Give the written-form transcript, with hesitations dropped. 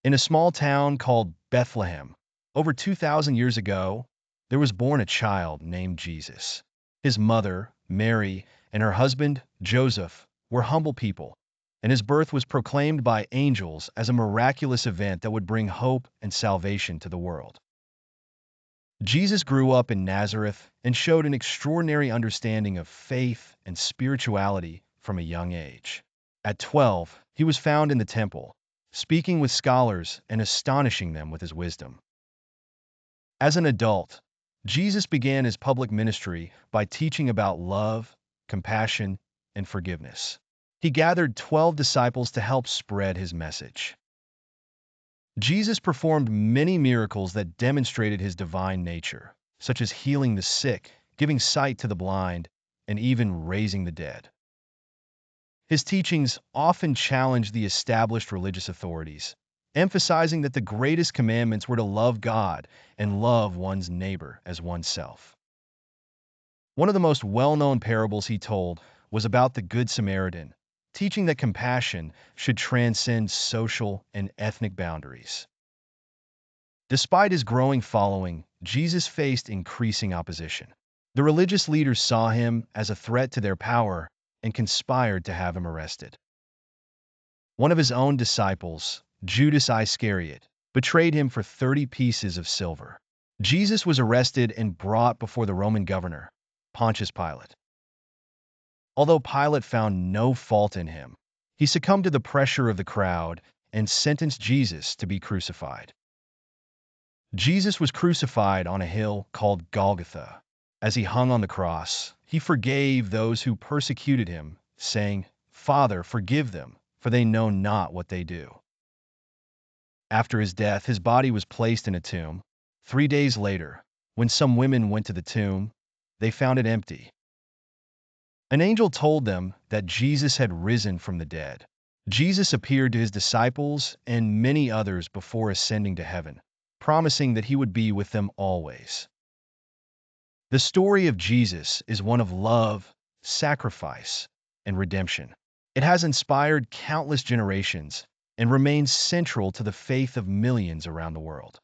In a small town called Bethlehem, over 2,000 years ago, there was born a child named Jesus. His mother, Mary, and her husband, Joseph, were humble people, and his birth was proclaimed by angels as a miraculous event that would bring hope and salvation to the world. Jesus grew up in Nazareth and showed an extraordinary understanding of faith and spirituality from a young age. At 12, he was found in the temple, speaking with scholars and astonishing them with his wisdom. As an adult, Jesus began his public ministry by teaching about love, compassion, and forgiveness. He gathered 12 disciples to help spread his message. Jesus performed many miracles that demonstrated his divine nature, such as healing the sick, giving sight to the blind, and even raising the dead. His teachings often challenged the established religious authorities, emphasizing that the greatest commandments were to love God and love one's neighbor as oneself. One of the most well-known parables he told was about the Good Samaritan, teaching that compassion should transcend social and ethnic boundaries. Despite his growing following, Jesus faced increasing opposition. The religious leaders saw him as a threat to their power and conspired to have him arrested. One of his own disciples, Judas Iscariot, betrayed him for 30 pieces of silver. Jesus was arrested and brought before the Roman governor, Pontius Pilate. Although Pilate found no fault in him, he succumbed to the pressure of the crowd and sentenced Jesus to be crucified. Jesus was crucified on a hill called Golgotha. As he hung on the cross, he forgave those who persecuted him, saying, "Father, forgive them, for they know not what they do." After his death, his body was placed in a tomb. 3 days later, when some women went to the tomb, they found it empty. An angel told them that Jesus had risen from the dead. Jesus appeared to his disciples and many others before ascending to heaven, promising that he would be with them always. The story of Jesus is one of love, sacrifice, and redemption. It has inspired countless generations and remains central to the faith of millions around the world.